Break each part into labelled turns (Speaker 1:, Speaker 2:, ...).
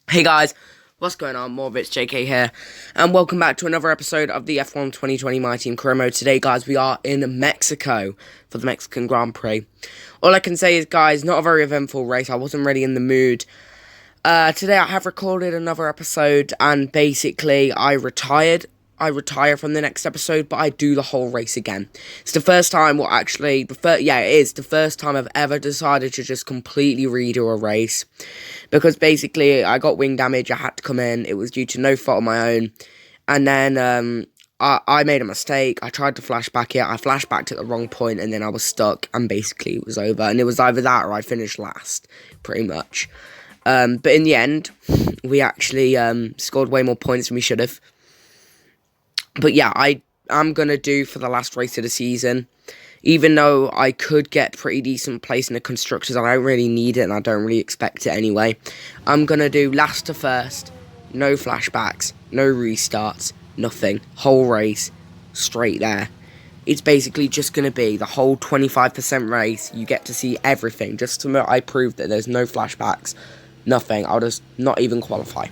Speaker 1: Hey guys, what's going on? Morbits JK here, and welcome back to another episode of the F1 2020 My Team Career Mode. Today, guys, we are in Mexico for the Mexican Grand Prix. All I can say is, guys, not a very eventful race. I wasn't really in the mood. Today I have recorded another episode, and basically I retire from the next episode, but I do the whole race again. It's the first time, it is the first time I've ever decided to just completely redo a race. Because basically, I got wing damage, I had to come in, it was due to no fault of my own. And then, I made a mistake, I tried to flashback it, I flashbacked at the wrong point, and then I was stuck, and basically it was over. And it was either that or I finished last, pretty much. But in the end, we actually scored way more points than we should have. But yeah, I'm going to do for the last race of the season. Even though I could get pretty decent place in the Constructors, I don't really need it and I don't really expect it anyway. I'm going to do last to first, no flashbacks, no restarts, nothing. Whole race, straight there. It's basically just going to be the whole 25% race. You get to see everything. Just to I proved that there's no flashbacks, nothing. I'll just not even qualify.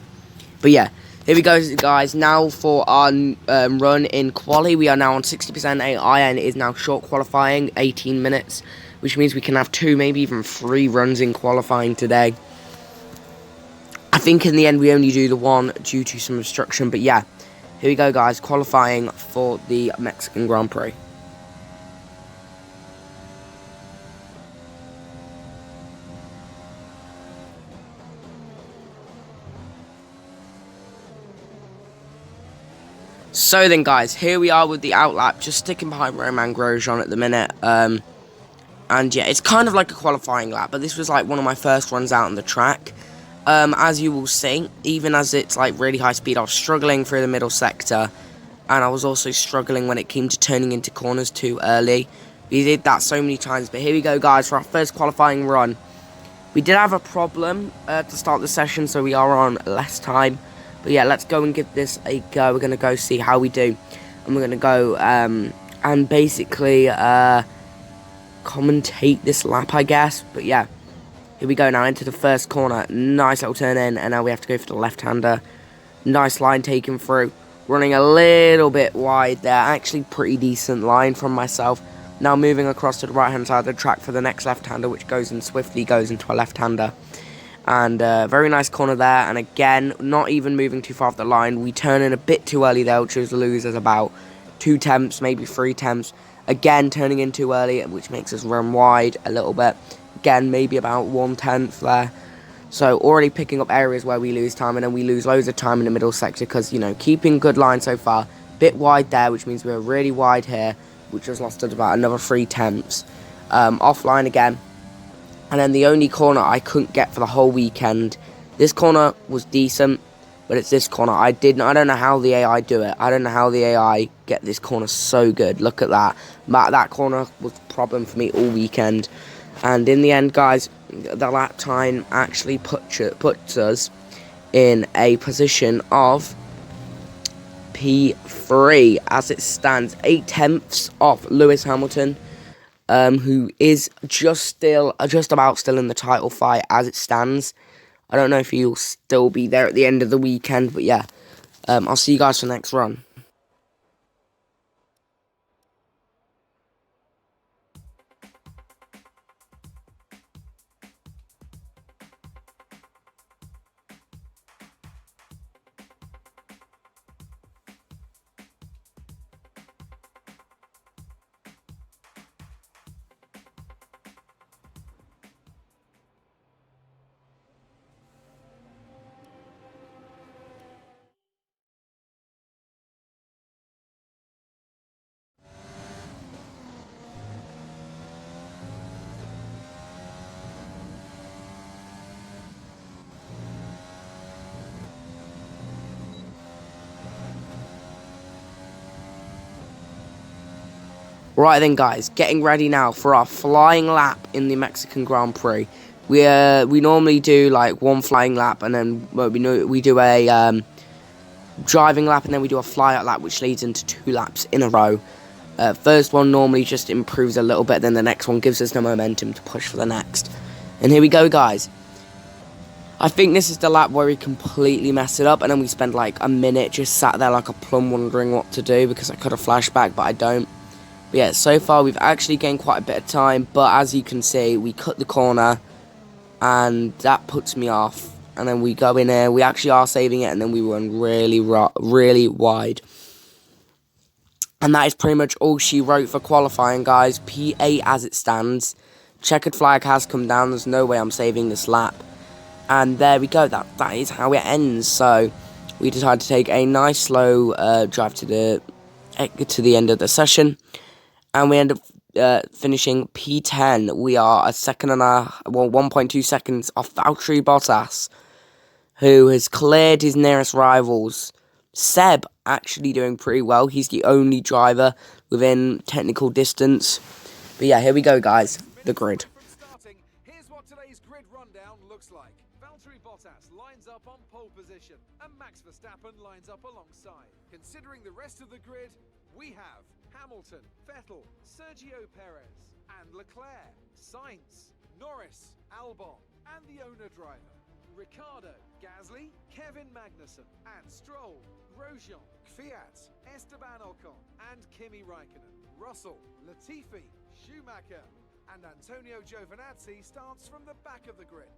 Speaker 1: But yeah, here we go, guys. Now for our run in quali. We are now on 60% AI, and it is now short qualifying, 18 minutes, which means we can have 2, maybe even 3 runs in qualifying today. I think in the end we only do the 1 due to some obstruction, but yeah, here we go, guys. Qualifying for the Mexican Grand Prix. So then, guys, here we are with the outlap, just sticking behind Romain Grosjean at the minute. And yeah, it's kind of like a qualifying lap, but this was like one of my first runs out on the track. As you will see, even as it's like really high speed, I was struggling through the middle sector, and I was also struggling when it came to turning into corners too early. We did that so many times, but here we go, guys, for our first qualifying run. We did have a problem to start the session, so we are on less time. But yeah, let's go and give this a go. We're going to go see how we do. And we're going to go and basically commentate this lap, I guess. But yeah, here we go now into the first corner. Nice little turn in. And now we have to go for the left-hander. Nice line taken through. Running a little bit wide there. Actually, pretty decent line from myself. Now moving across to the right-hand side of the track for the next left-hander, which goes in swiftly, goes into a left-hander. And very nice corner there, and again, not even moving too far off the line. We turn in a bit too early there, which was lose us about 2 tenths, maybe 3 tenths. Again, turning in too early, which makes us run wide a little bit. Again, maybe about 1/10 there. So already picking up areas where we lose time, and then we lose loads of time in the middle sector because, you know, keeping good line so far. Bit wide there, which means we're really wide here, which has lost us about another 3 tenths. Offline again. And then the only corner I couldn't get for the whole weekend. This corner was decent, but it's this corner. I don't know how the AI do it. I don't know how the AI get this corner so good. Look at that. That corner was a problem for me all weekend. And in the end, guys, the lap time actually puts us in a position of P3 as it stands. 8 tenths off Lewis Hamilton. Who is just about still in the title fight as it stands. I don't know if he'll still be there at the end of the weekend, but yeah, I'll see you guys for the next run. Right then, guys, getting ready now for our flying lap in the Mexican Grand Prix. We normally do like 1 flying lap, and then we do a driving lap, and then we do a fly-out lap, which leads into 2 laps in a row. First one normally just improves a little bit, then the next one gives us the momentum to push for the next. And here we go, guys. I think this is the lap where we completely mess it up, and then we spend like a minute just sat there like a plum wondering what to do, because I could have flashed back, but I don't. But yeah, so far we've actually gained quite a bit of time, but as you can see, we cut the corner, and that puts me off. And then we go in here, we actually are saving it, and then we run really wide. And that is pretty much all she wrote for qualifying, guys. P8 as it stands. Checkered flag has come down, there's no way I'm saving this lap. And there we go, that is how it ends. So we decided to take a nice slow drive to the end of the session, and we end up finishing P10. We are a second and 1.2 seconds off Valtteri Bottas, who has cleared his nearest rivals. Seb actually doing pretty well. He's the only driver within technical distance. But yeah, here we go, guys. The grid.
Speaker 2: Here's what today's grid rundown looks like. Valtteri Bottas lines up on pole position, and Max Verstappen lines up alongside. Considering the rest of the grid, we have Hamilton, Vettel, Sergio Perez, and Leclerc, Sainz, Norris, Albon, and the owner driver, Ricciardo, Gasly, Kevin Magnussen, and Stroll, Grosjean, Kvyat, Esteban Ocon, and Kimi Raikkonen. Russell, Latifi, Schumacher, and Antonio Giovinazzi starts from the back of the grid.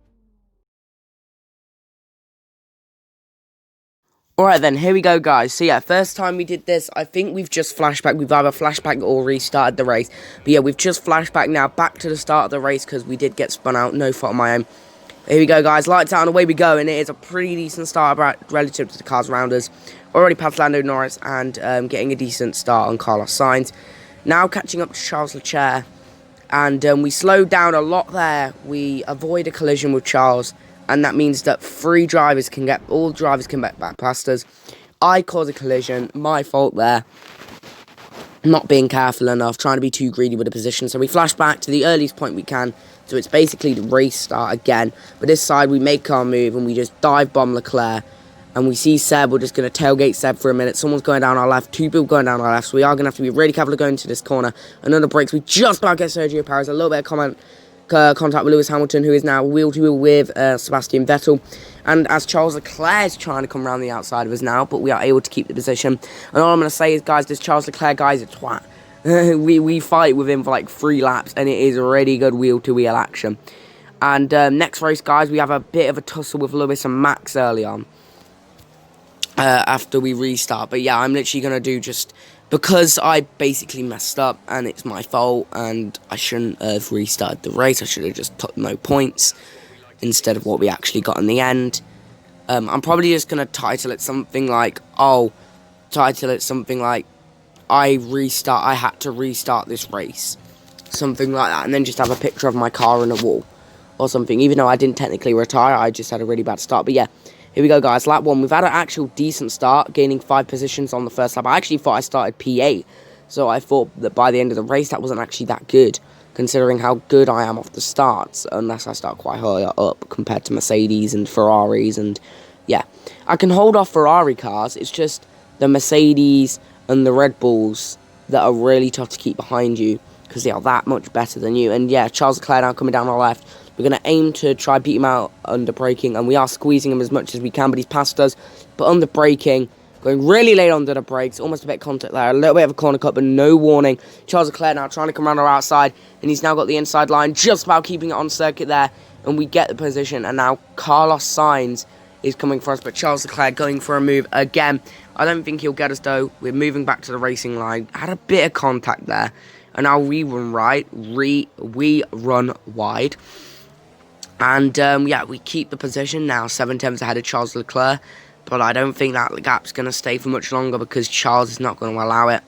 Speaker 1: Alright then, here we go, guys. So yeah, first time we did this, I think we've just flashed back. We've either flashed back or restarted the race. But yeah, we've just flashed back now, back to the start of the race, because we did get spun out, no fault of my own. Here we go, guys, lights out and away we go, and it is a pretty decent start relative to the cars around us. Already past Lando Norris, and getting a decent start on Carlos Sainz. Now catching up to Charles Leclerc, and we slowed down a lot there. We avoid a collision with Charles, and that means that all drivers can get back past us. I caused a collision, my fault there. Not being careful enough, trying to be too greedy with the position. So we flash back to the earliest point we can. So it's basically the race start again. But this side, we make our move and we just dive bomb Leclerc. And we see Seb, we're just going to tailgate Seb for a minute. Someone's going down our left, two people going down our left. So we are going to have to be really careful going into this corner. Another brakes, we just about get Sergio Perez. A little bit of contact with Lewis Hamilton, who is now wheel-to-wheel with Sebastian Vettel. And as Charles Leclerc is trying to come around the outside of us now, but we are able to keep the position. And all I'm going to say is, guys, this Charles Leclerc guy is a twat. we fight with him for like 3 laps, and it is really good wheel-to-wheel action. And next race, guys, we have a bit of a tussle with Lewis and Max early on. After we restart. But yeah, I'm literally going to do just... Because I basically messed up, and it's my fault, and I shouldn't have restarted the race. I should have just put no points instead of what we actually got in the end. I'm probably just going to title it something like, I had to restart this race. Something like that, and then just have a picture of my car on a wall or something. Even though I didn't technically retire, I just had a really bad start. But yeah, here we go, guys. Lap 1. We've had an actual decent start, gaining 5 positions on the first lap. I actually thought I started P8, so I thought that by the end of the race, that wasn't actually that good, considering how good I am off the starts, unless I start quite high up compared to Mercedes and Ferraris. And yeah, I can hold off Ferrari cars. It's just the Mercedes and the Red Bulls that are really tough to keep behind you, because they are that much better than you. And yeah, Charles Leclerc now coming down our left. We're going to aim to try beat him out under braking, and we are squeezing him as much as we can, but he's passed us. But under braking, going really late under the brakes, almost a bit of contact there, a little bit of a corner cut, but no warning. Charles Leclerc now trying to come around our outside, and he's now got the inside line, just about keeping it on circuit there, and we get the position. And now Carlos Sainz is coming for us, but Charles Leclerc going for a move again. I don't think he'll get us, though. We're moving back to the racing line. Had a bit of contact there, and now we run right. We run wide. And, yeah, we keep the position now, 7 tenths ahead of Charles Leclerc. But I don't think that gap's going to stay for much longer, because Charles is not going to allow it.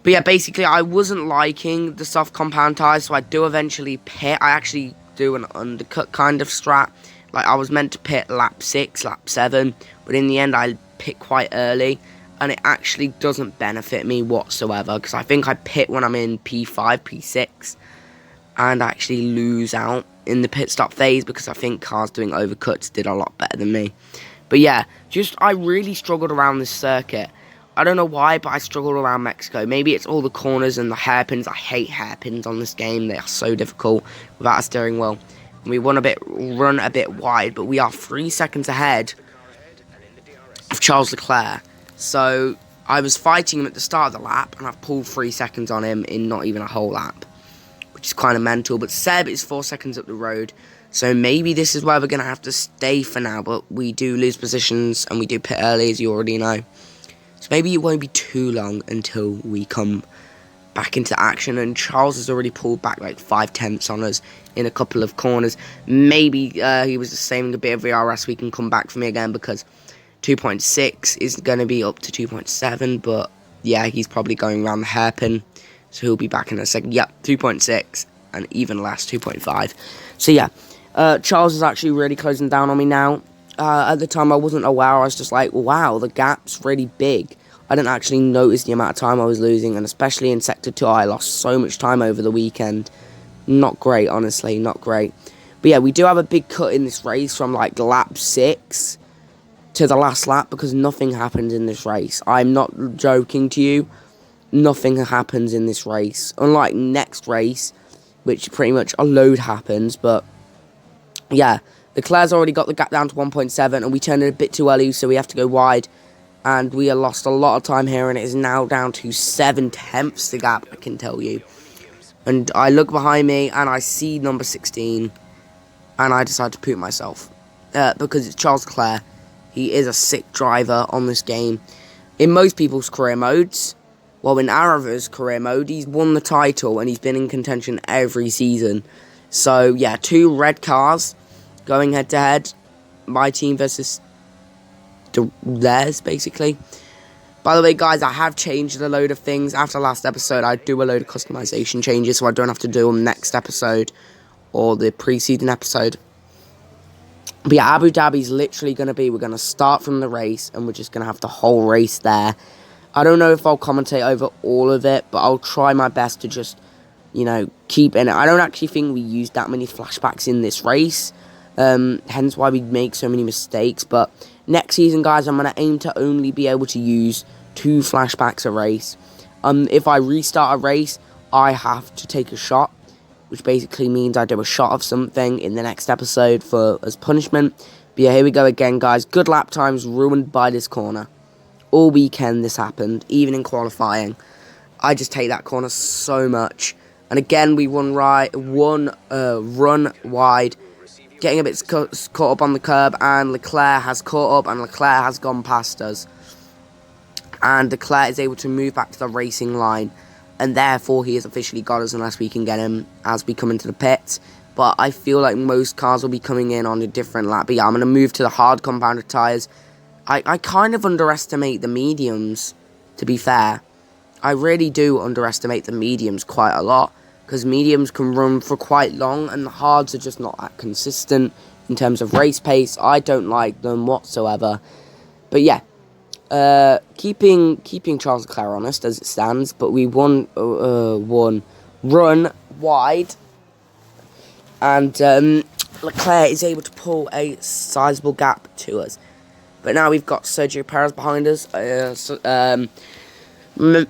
Speaker 1: But, yeah, basically, I wasn't liking the soft compound tyres, so I do eventually pit. I actually do an undercut kind of strat. Like, I was meant to pit lap 6, lap 7, but in the end, I pit quite early. And it actually doesn't benefit me whatsoever, because I think I pit when I'm in P5, P6, and I actually lose out in the pit stop phase, because I think cars doing overcuts did a lot better than me. But yeah, I really struggled around this circuit. I don't know why, but I struggled around Mexico. Maybe it's all the corners and the hairpins. I hate hairpins on this game. They are so difficult without a steering wheel. We run a bit wide, but we are 3 seconds ahead of Charles Leclerc. So I was fighting him at the start of the lap, and I've pulled 3 seconds on him in not even a whole lap, which is kind of mental. But Seb is 4 seconds up the road, so maybe this is where we're going to have to stay for now. But we do lose positions, and we do pit early, as you already know. So maybe it won't be too long until we come back into action. And Charles has already pulled back like 5/10 on us in a couple of corners. Maybe he was just saving a bit of VRS. We can come back for me again, because 2.6 is going to be up to 2.7. But yeah, he's probably going around the hairpin, so he'll be back in a second. Yep, 2.6 and even less, 2.5. So yeah, Charles is actually really closing down on me now. At the time I wasn't aware. I was just like, wow, the gap's really big. I didn't actually notice the amount of time I was losing, and especially in Sector 2, I lost so much time over the weekend. Not great, honestly, not great. But yeah, we do have a big cut in this race from like lap 6 to the last lap, because nothing happens in this race. I'm not joking to you. Nothing happens in this race. Unlike next race, which pretty much a load happens. But yeah, Leclerc's already got the gap down to 1.7, and we turned it a bit too early, so we have to go wide. And we have lost a lot of time here, and it is now down to 7/10 the gap, I can tell you. And I look behind me, and I see number 16, and I decide to poop myself. Because it's Charles Leclerc. He is a sick driver on this game. In most people's career modes, well, in Arava's career mode, he's won the title, and he's been in contention every season. So, yeah, 2 red cars going head-to-head. My team versus theirs, basically. By the way, guys, I have changed a load of things. After last episode, I do a load of customization changes, so I don't have to do them next episode or the preceding episode. But yeah, Abu Dhabi's literally going to be, we're going to start from the race, and we're just going to have the whole race there. I don't know if I'll commentate over all of it, but I'll try my best to just, you know, keep in it. I don't actually think we used that many flashbacks in this race, hence why we make so many mistakes. But next season, guys, I'm going to aim to only be able to use 2 flashbacks a race. If I restart a race, I have to take a shot, which basically means I do a shot of something in the next episode as punishment. But yeah, here we go again, guys. Good lap times ruined by this corner. All weekend this happened, even in qualifying. I just hate that corner so much. And again, we run wide, getting a bit caught up on the curb, and Leclerc has caught up, and Leclerc has gone past us. And Leclerc is able to move back to the racing line, and therefore he has officially got us unless we can get him as we come into the pits. But I feel like most cars will be coming in on a different lap. But yeah, I'm going to move to the hard compounded tyres. I kind of underestimate the mediums, to be fair. I really do underestimate the mediums quite a lot, because mediums can run for quite long, and the hards are just not that consistent in terms of race pace. I don't like them whatsoever. But yeah, keeping Charles Leclerc honest as it stands, but we won run wide, and Leclerc is able to pull a sizable gap to us. But now we've got Sergio Perez behind us.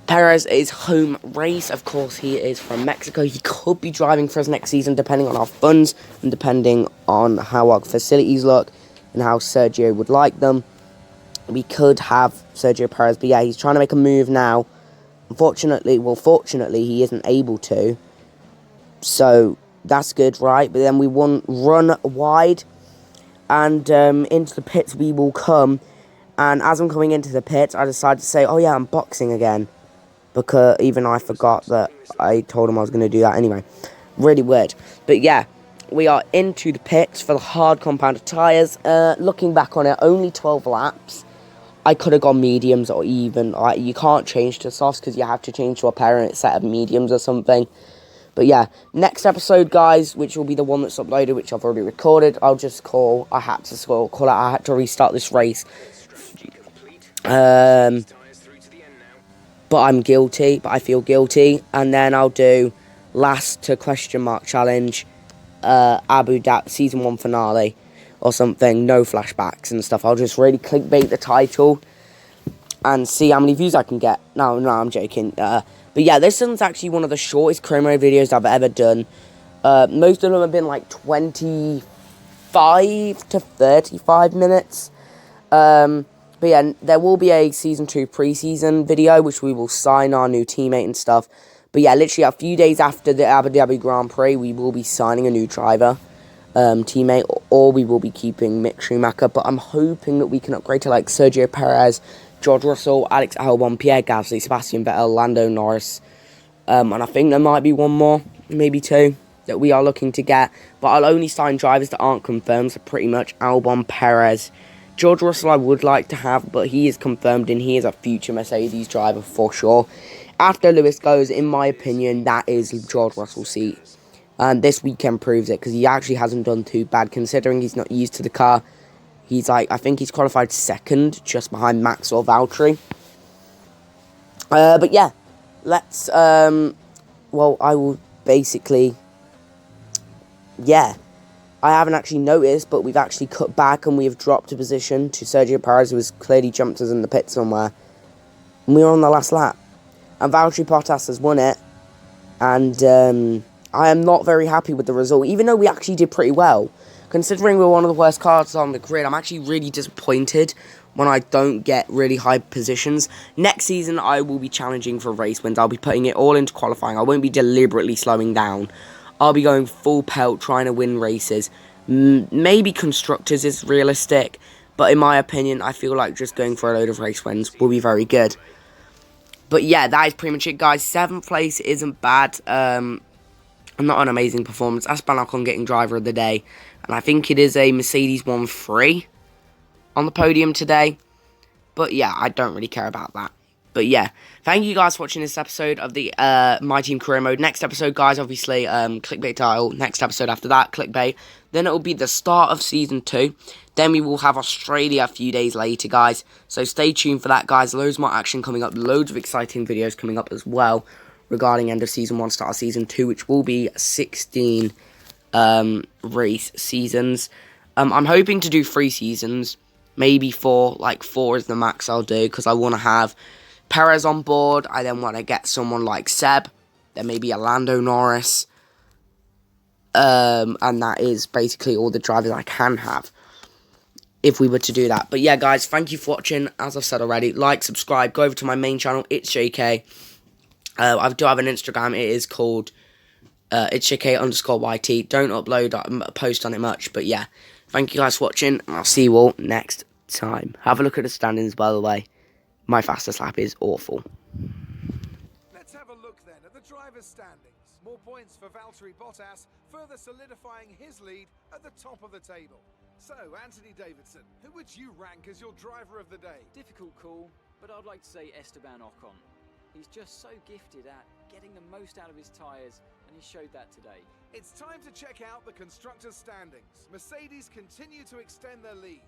Speaker 1: Perez is home race. Of course, he is from Mexico. He could be driving for us next season, depending on our funds and depending on how our facilities look and how Sergio would like them. We could have Sergio Perez, but yeah, he's trying to make a move now. Fortunately, he isn't able to. So that's good, right? But then we run wide, and into the pits we will come. And as I'm coming into the pits, I decided to say, oh yeah, I'm boxing again. Because even I forgot that I told him I was going to do that anyway. Really weird. But yeah, we are into the pits for the hard compounded tyres. Looking back on it, only 12 laps. I could have gone mediums or even. You can't change to softs because you have to change to a parent set of mediums or something. But yeah, next episode, guys, which will be the one that's uploaded, which I've already recorded, I had to restart this race. But I'm guilty, but I feel guilty. And then I'll do last to question mark challenge, Abu Dhabi season 1 finale or something, no flashbacks and stuff. I'll just really clickbait the title and see how many views I can get. No, I'm joking. But yeah, this one's actually one of the shortest career mode videos I've ever done. Most of them have been like 25 to 35 minutes. But yeah, there will be a Season 2 preseason video, which we will sign our new teammate and stuff. But yeah, literally a few days after the Abu Dhabi Grand Prix, we will be signing a new driver, teammate, or we will be keeping Mick Schumacher. But I'm hoping that we can upgrade to like Sergio Perez, George Russell, Alex Albon, Pierre Gasly, Sebastian Vettel, Lando Norris. And I think there might be one more, maybe two, that we are looking to get. But I'll only sign drivers that aren't confirmed, so pretty much Albon, Perez. George Russell I would like to have, but he is confirmed and he is a future Mercedes driver for sure. After Lewis goes, in my opinion, that is George Russell's seat. And this weekend proves it, because he actually hasn't done too bad, considering he's not used to the car. He's like, I think he's qualified second, just behind Max or Valtteri. But yeah, let's, well, I will basically, yeah. I haven't actually noticed, but we've actually cut back and we have dropped a position to Sergio Perez, who has clearly jumped us in the pit somewhere. And we were on the last lap. And Valtteri Bottas has won it. And I am not very happy with the result, even though we actually did pretty well. Considering we're one of the worst cars on the grid, I'm actually really disappointed when I don't get really high positions. Next season, I will be challenging for race wins. I'll be putting it all into qualifying. I won't be deliberately slowing down. I'll be going full pelt, trying to win races. Maybe constructors is realistic, but in my opinion, I feel like just going for a load of race wins will be very good. But yeah, that is pretty much it, guys. 7th place isn't bad. Not an amazing performance. Esteban Ocon getting driver of the day. And I think it is a Mercedes 1-3 on the podium today. But yeah, I don't really care about that. But yeah, thank you guys for watching this episode of the My Team Career Mode. Next episode, guys, obviously, clickbait title. Next episode after that, clickbait. Then it will be the start of Season 2. Then we will have Australia a few days later, guys. So stay tuned for that, guys. Loads more action coming up. Loads of exciting videos coming up as well regarding end of Season 1, start of Season 2, which will be 16 race seasons. I'm hoping to do 3 seasons. Maybe 4. Like, 4 is the max I'll do, because I want to have Perez on board. I then want to get someone like Seb. Then maybe a Lando Norris. And that is basically all the drivers I can have if we were to do that. But yeah, guys, thank you for watching. As I've said already, like, subscribe, go over to my main channel. It's JK. I do have an Instagram. It is called it's JK_YT. Don't post on it much. But yeah, thank you guys for watching. And I'll see you all next time. Have a look at the standings, by the way. My fastest lap is awful.
Speaker 2: Let's have a look then at the driver's standings. More points for Valtteri Bottas, further solidifying his lead at the top of the table. So, Anthony Davidson, who would you rank as your driver of the day?
Speaker 3: Difficult call, but I'd like to say Esteban Ocon. He's just so gifted at getting the most out of his tyres, and he showed that today.
Speaker 2: It's time to check out the constructors' standings. Mercedes continue to extend their lead.